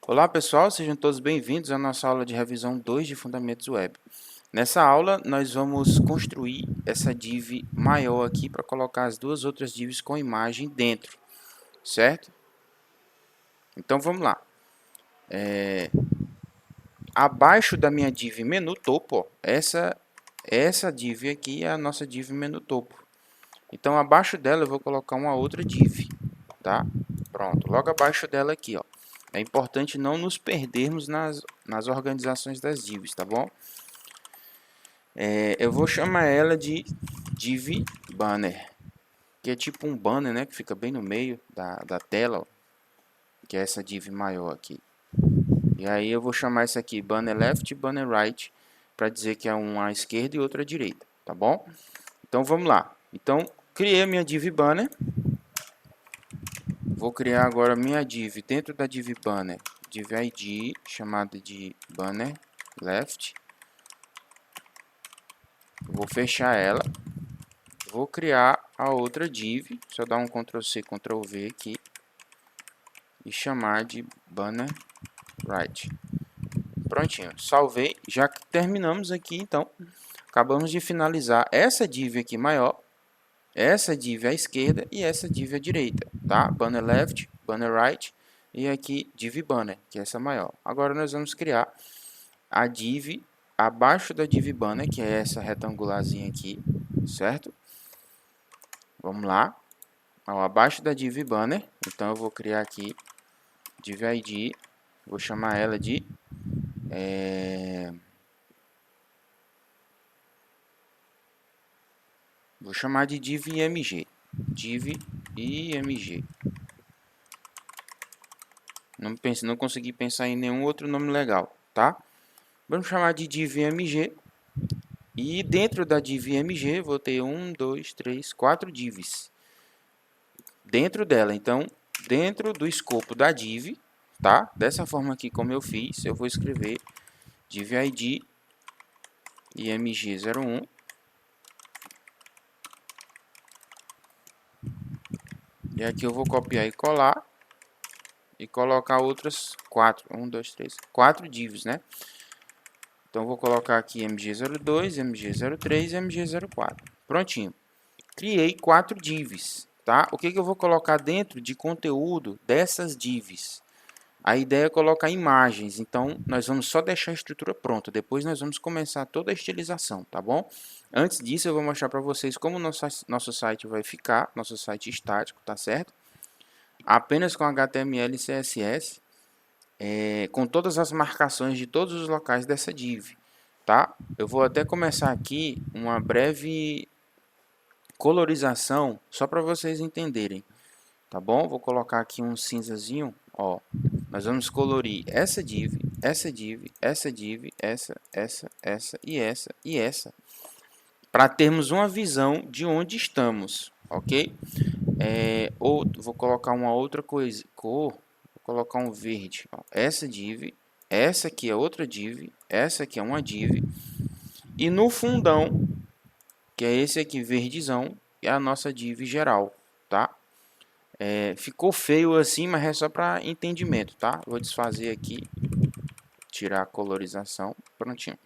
Olá pessoal, sejam todos bem-vindos à nossa aula de revisão 2 de Fundamentos Web. Nessa aula nós vamos construir essa div maior aqui para colocar as duas outras divs com imagem dentro, certo? Então vamos lá. Abaixo da minha div menu topo, ó, essa div aqui é a nossa div menu topo. Então abaixo dela eu vou colocar uma outra div, tá? Pronto, logo abaixo dela aqui, ó. É importante não nos perdermos nas organizações das divs, tá bom? Eu vou chamar ela de div banner, que é tipo um banner, né, que fica bem no meio da tela, ó, que é essa div maior aqui. E aí eu vou chamar isso aqui banner left e banner right, para dizer que é uma à esquerda e outra à direita, tá bom? Então vamos lá. Então criei a minha div banner. Vou criar agora a minha div dentro da div banner, div id, chamada de banner left. Vou fechar ela. Vou criar a outra div, só dar um Ctrl+C, Ctrl+V aqui e chamar de banner right. Prontinho, salvei. Já terminamos aqui, então. Acabamos de finalizar essa div aqui maior, essa div à esquerda e essa div à direita, tá? Banner left, banner right e aqui div banner, que é essa maior. Agora nós vamos criar a div abaixo da div banner, que é essa retangularzinha aqui, certo? Vamos lá. Abaixo da div banner, então eu vou criar aqui div id, vou chamar ela de vou chamar de div img, div img. Não consegui pensar em nenhum outro nome legal, tá? Vamos chamar de div img. E dentro da div img vou ter 1, 2, 3, 4 divs dentro dela. Então, dentro do escopo da div, tá? Dessa forma aqui como eu fiz, eu vou escrever div id img01. E aqui eu vou copiar e colar e colocar outras 4, 1, 2, 3, 4 divs, né? Então, vou colocar aqui mg02, mg03 e mg04. Prontinho. Criei 4 divs, tá? O que eu vou colocar dentro de conteúdo dessas divs? A ideia é colocar imagens, então nós vamos só deixar a estrutura pronta, depois nós vamos começar toda a estilização, tá bom? Antes disso eu vou mostrar para vocês como nosso site vai ficar, nosso site estático, tá certo? Apenas com HTML e CSS, com todas as marcações de todos os locais dessa div, tá? Eu vou até começar aqui uma breve colorização, só para vocês entenderem, tá bom? Vou colocar aqui um cinzazinho, ó. Nós vamos colorir essa div, essa div, essa div, essa e essa, para termos uma visão de onde estamos, ok? Ou vou colocar uma outra cor, vou colocar um verde. Ó. Essa div, essa aqui é outra div, essa aqui é uma div, e no fundão, que é esse aqui verdezão, é a nossa div geral, tá? Ficou feio assim, mas é só para entendimento, tá? Vou desfazer aqui, tirar a colorização, prontinho.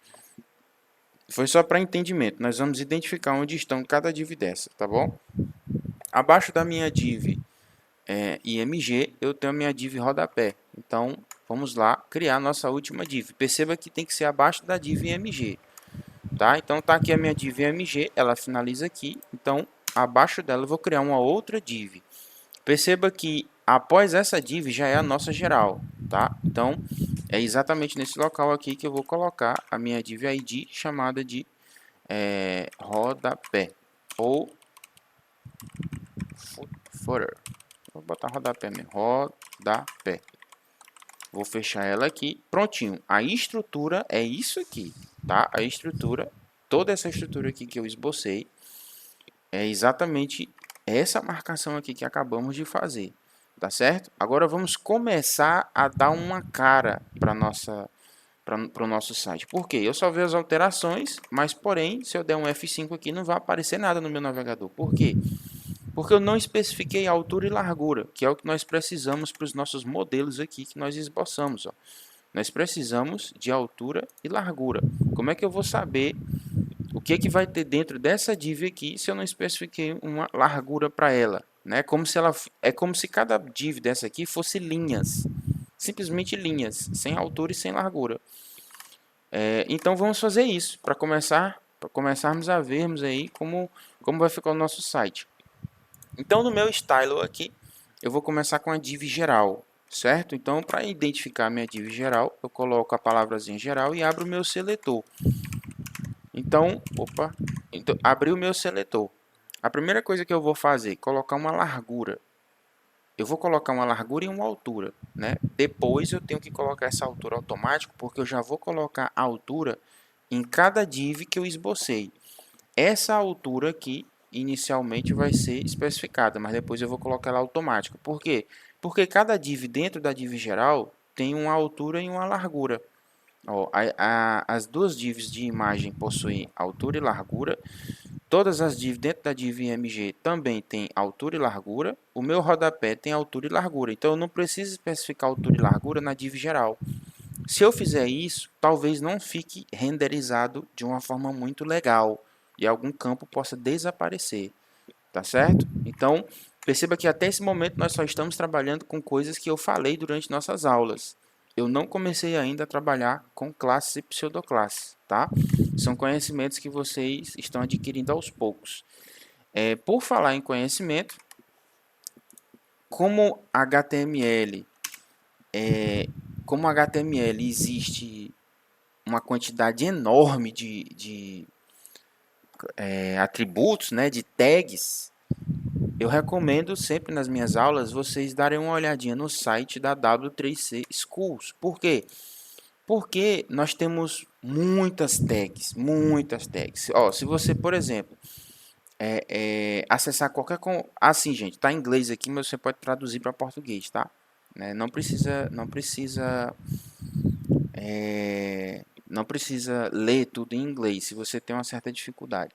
Foi só para entendimento. Nós vamos identificar onde estão cada div dessa, tá bom? Abaixo da minha div img, eu tenho a minha div rodapé. Então, vamos lá criar nossa última div. Perceba que tem que ser abaixo da div img, tá? Então, tá aqui a minha div img, ela finaliza aqui. Então, abaixo dela eu vou criar uma outra div. Perceba que após essa div já é a nossa geral, tá? Então, é exatamente nesse local aqui que eu vou colocar a minha div id chamada de rodapé ou footer. Vou botar rodapé mesmo, rodapé. Vou fechar ela aqui, prontinho. A estrutura é isso aqui, tá? A estrutura, toda essa estrutura aqui que eu esbocei, é exatamente essa marcação aqui que acabamos de fazer. Tá certo? Agora vamos começar a dar uma cara para o nosso site. Por quê? Eu só vejo as alterações, mas porém, se eu der um F5 aqui, não vai aparecer nada no meu navegador. Por quê? Porque eu não especifiquei altura e largura, que é o que nós precisamos para os nossos modelos aqui que nós esboçamos. Ó. Nós precisamos de altura e largura. Como é que eu vou saber o que, que vai ter dentro dessa div aqui se eu não especifiquei uma largura para ela? Né? É como se cada div dessa aqui fosse linhas. Simplesmente linhas, sem altura e sem largura. Então vamos fazer isso para começarmos a vermos aí como vai ficar o nosso site. Então no meu style aqui, eu vou começar com a div geral, certo? Então para identificar a minha div geral, eu coloco a palavrazinha geral e abro o meu seletor. Então, abri o meu seletor. A primeira coisa que eu vou fazer é colocar uma largura. Eu vou colocar uma largura e uma altura, né? Depois eu tenho que colocar essa altura automático, porque eu já vou colocar a altura em cada div que eu esbocei. Essa altura aqui, inicialmente, vai ser especificada, mas depois eu vou colocar ela automática. Por quê? Porque cada div dentro da div geral tem uma altura e uma largura. Ó, as duas divs de imagem possuem altura e largura. Todas as divs dentro da div img também tem altura e largura. O meu rodapé tem altura e largura. Então eu não preciso especificar altura e largura na div geral. Se eu fizer isso, talvez não fique renderizado de uma forma muito legal e algum campo possa desaparecer, tá certo? Então, perceba que até esse momento nós só estamos trabalhando com coisas que eu falei durante nossas aulas. Eu não comecei ainda a trabalhar com classes e pseudoclasses, tá? São conhecimentos que vocês estão adquirindo aos poucos. Por falar em conhecimento, como HTML, como HTML existe uma quantidade enorme de atributos, né, de tags, eu recomendo sempre nas minhas aulas vocês darem uma olhadinha no site da W3C Schools. Por quê? Porque nós temos muitas tags, muitas tags. Ó, se você, por exemplo, acessar qualquer... Assim, gente, tá em inglês aqui, mas você pode traduzir para português, tá? Não precisa ler tudo em inglês, se você tem uma certa dificuldade,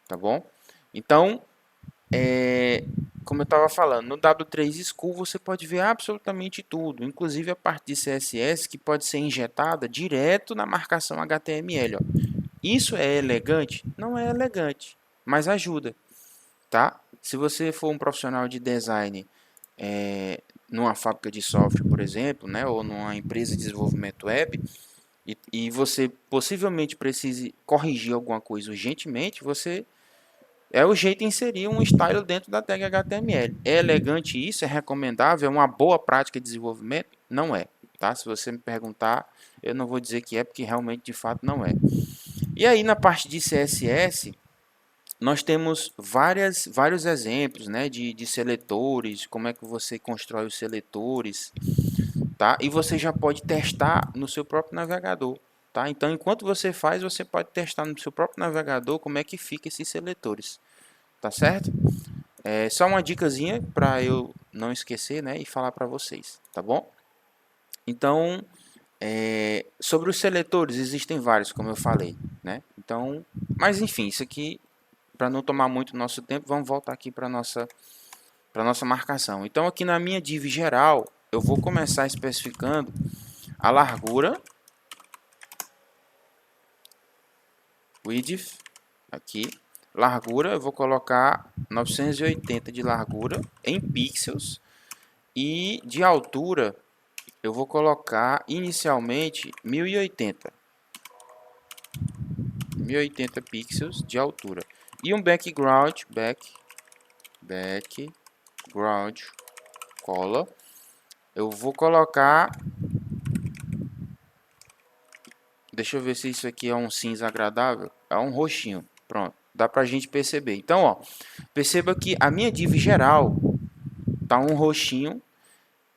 tá bom? Então, como eu estava falando, no W3 School você pode ver absolutamente tudo, inclusive a parte de CSS que pode ser injetada direto na marcação HTML. Ó. Isso é elegante? Não é elegante, mas ajuda, tá? Se você for um profissional de design numa fábrica de software, por exemplo, né, ou numa empresa de desenvolvimento web, e você possivelmente precise corrigir alguma coisa urgentemente, é o jeito de inserir um style dentro da tag HTML. É elegante isso? É recomendável? É uma boa prática de desenvolvimento? Não é. Tá? Se você me perguntar, eu não vou dizer que é, porque realmente de fato não é. E aí na parte de CSS, nós temos vários exemplos, né, de seletores, como é que você constrói os seletores, tá? E você já pode testar no seu próprio navegador, tá? Então, enquanto você faz, você pode testar no seu próprio navegador como é que fica esses seletores, tá certo? Só uma dicasinha para eu não esquecer, né, e falar para vocês, tá bom? Então, sobre os seletores, existem vários, como eu falei, né? Então, mas enfim, isso aqui, para não tomar muito nosso tempo, vamos voltar aqui para nossa marcação. Então, aqui na minha div geral, eu vou começar especificando a largura, width, aqui, largura, eu vou colocar 980 de largura em pixels e de altura eu vou colocar inicialmente 1080 pixels de altura e um background color eu vou colocar, deixa eu ver se isso aqui é um cinza agradável, é um roxinho, pronto, dá pra gente perceber. Então, ó, perceba que a minha div geral tá um roxinho.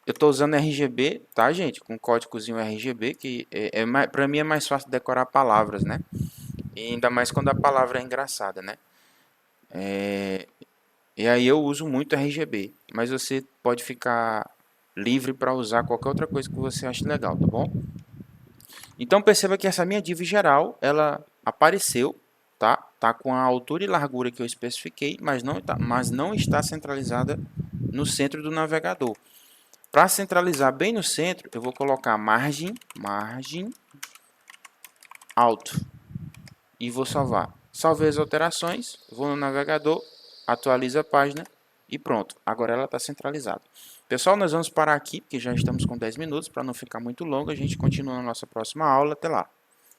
Eu estou usando RGB, tá, gente? Com códigozinho RGB, que para mim é mais fácil decorar palavras, né? E ainda mais quando a palavra é engraçada, né? E aí eu uso muito RGB, mas você pode ficar livre para usar qualquer outra coisa que você ache legal, tá bom? Então perceba que essa minha div geral, ela apareceu, tá? Tá com a altura e largura que eu especifiquei, mas não está centralizada no centro do navegador. Para centralizar bem no centro, eu vou colocar margem alto e vou salvar. Salvei as alterações, vou no navegador, atualizo a página e pronto. Agora ela está centralizada. Pessoal, nós vamos parar aqui, porque já estamos com 10 minutos, para não ficar muito longo. A gente continua na nossa próxima aula. Até lá!